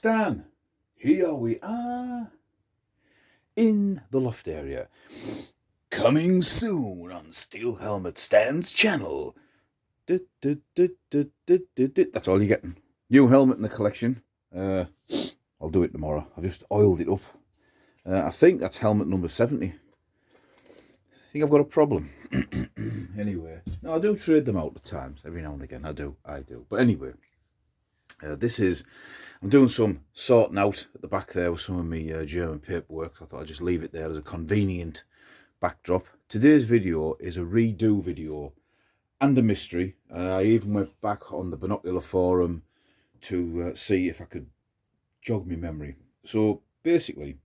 Stan, here we are in the loft area. Coming soon on Steel Helmet Stan's channel. That's all you're getting. New helmet in the collection. I'll do it tomorrow. I've just oiled it up. I think that's helmet number 70. I think I've got a problem. Anyway, no, I do trade them out at times. Every now and again, I do. But anyway, I'm doing some sorting out at the back there with some of my German paperwork. So I thought I'd just leave it there as a convenient backdrop. Today's video is a redo video and a mystery. I even went back on the Binocular forum to see if I could jog my memory. So basically,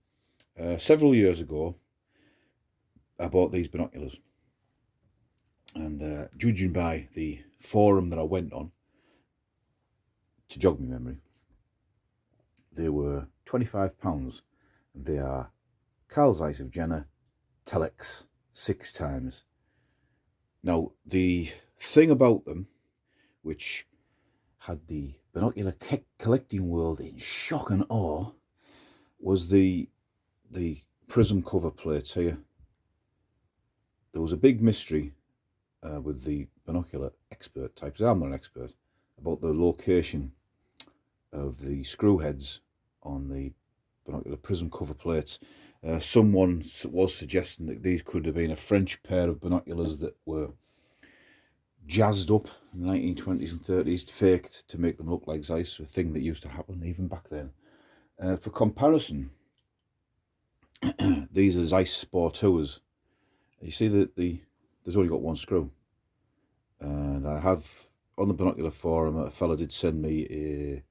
several years ago, I bought these binoculars, and judging by the forum that I went on to jog my memory, they were £25, and they are Carl Zeiss of Jena Telex 6x. Now, the thing about them, which had the binocular collecting world in shock and awe, was the prism cover plates here. There was a big mystery with the binocular expert types. I'm not an expert about the location of the screw heads on the binocular prism cover plates. Someone was suggesting that these could have been a French pair of binoculars that were jazzed up in the 1920s and 30s, faked to make them look like Zeiss, a thing that used to happen even back then. For comparison, these are Zeiss Sport 2s. You see that there's only got one screw, and I have on the Binocular forum, a fella did send me a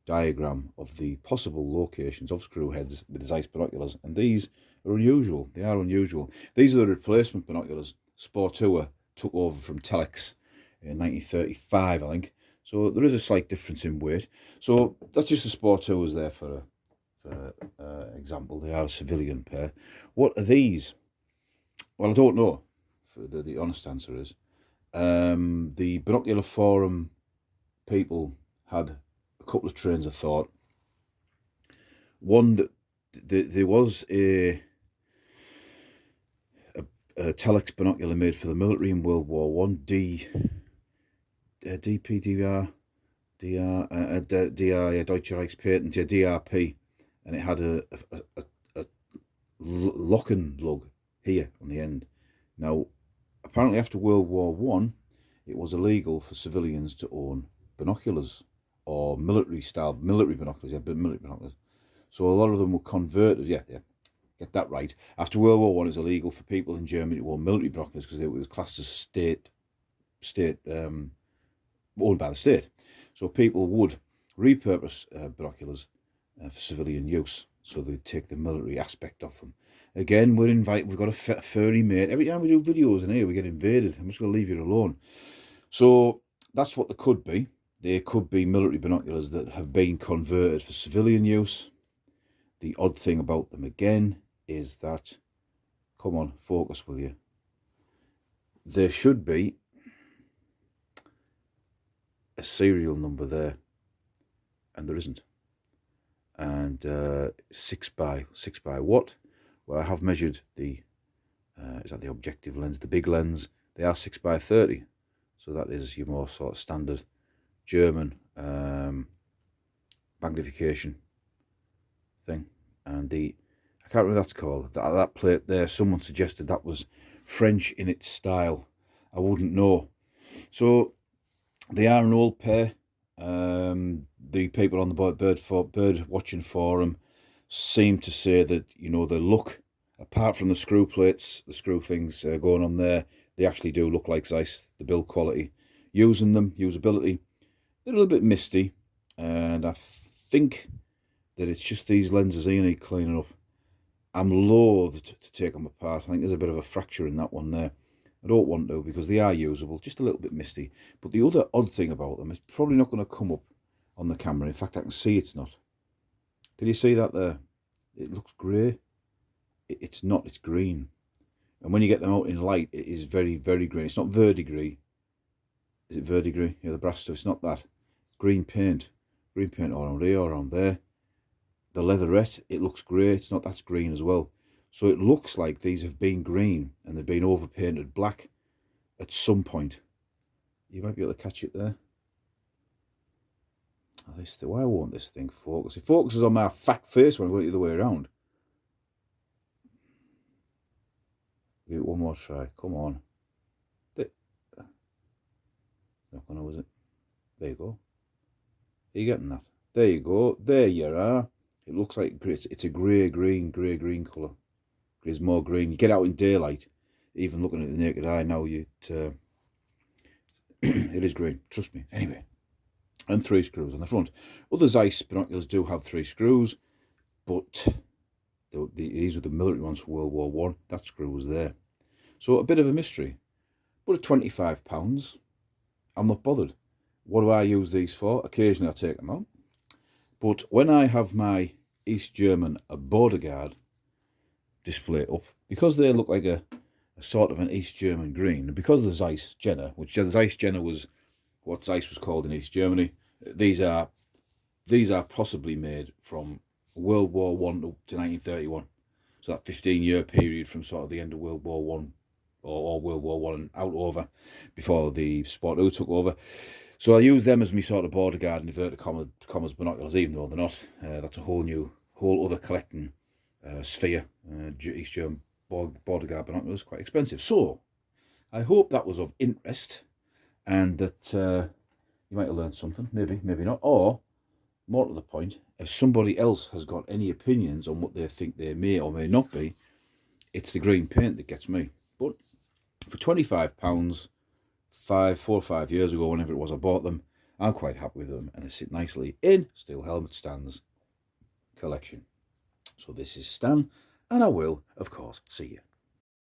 diagram of the possible locations of screw heads with Zeiss binoculars, and these are unusual. They are unusual. These are the replacement binoculars. Sport 2 took over from Telex in 1935, I think. So there is a slight difference in weight. So that's just the Sport 2s there for example. They are a civilian pair. What are these? Well, I don't know. The honest answer is, the Binocular forum people had a couple of trains of thought. One, that there was a Telex binocular made for the military in World War One, DPDR, Deutsche Reichspatent, DRP, and it had a locking lug here on the end. Now, apparently after World War One, it was illegal for civilians to own binoculars, or military binoculars, military binoculars. So a lot of them were converted, get that right. After World War One, it was illegal for people in Germany to own military binoculars because it was classed as state owned by the state. So people would repurpose binoculars for civilian use, so they'd take the military aspect of them. Again, we've got a furry mate. Every time we do videos in here, we get invaded. I'm just going to leave you alone. So that's what they could be. They could be military binoculars that have been converted for civilian use. The odd thing about them, again, is that, come on, focus will you? There should be a serial number there, and there isn't. And 6 by what? Well, I have measured the is that the objective lens, the big lens. They are 6 by 30, so that is your more sort of standard German magnification thing. And I can't remember what that's called. That plate there, someone suggested that was French in its style. I wouldn't know. So they are an old pair. The people on the bird watching forum seem to say that, you know, the look, apart from the screw plates, the screw things going on there, they actually do look like Zeiss. The build quality, using them, usability, they're a little bit misty, and I think that it's just these lenses here need cleaning up. I'm loath to take them apart. I think there's a bit of a fracture in that one there. I don't want to, because they are usable, just a little bit misty. But the other odd thing about them is probably not going to come up on the camera. In fact, I can see it's not. Can you see that there? It looks grey. It's not, it's green. And when you get them out in light, it is very, very green. It's not verdigris. Is it verdigris? Yeah, the brass stuff. It's not that. It's green paint. Green paint all around here, all around there. the leatherette, it looks grey. It's not, that's green as well. So it looks like these have been green and they've been overpainted black at some point. You might be able to catch it there. Oh, this thing, why won't this thing focus? It focuses on my fat face when I go the other way around. Give it one more try. Come on. Not gonna, is it? There you go. Are you getting that? There you go. There you are. It looks like it's a grey green colour. It's more green. You get out in daylight, even looking at the naked eye now, it is green. Trust me. Anyway, and 3 screws on the front. Other Zeiss binoculars do have 3 screws, but these were the military ones for World War One. That screw was there. So a bit of a mystery. But at £25, I'm not bothered. What do I use these for? Occasionally I take them out. But when I have my East German border guard display up, because they look like a sort of an East German green, and because of the Zeiss Jenner, which the Zeiss Jenner was what Zeiss was called in East Germany, these are possibly made from World War One to 1931. So that 15-year period from sort of the end of World War One or World War One and out over before the Sport 2 took over. So I use them as my sort of border guard and inverted commas binoculars, even though they're not. That's a whole other collecting sphere. East German border guard binoculars, quite expensive. So I hope that was of interest and that you might have learned something, maybe not. Or, more to the point, if somebody else has got any opinions on what they think they may or may not be, it's the green paint that gets me. But for £25, 4 or 5 years ago, whenever it was I bought them, I'm quite happy with them, and they sit nicely in Steel Helmet Stan's collection. So this is Stan, and I will, of course, see you.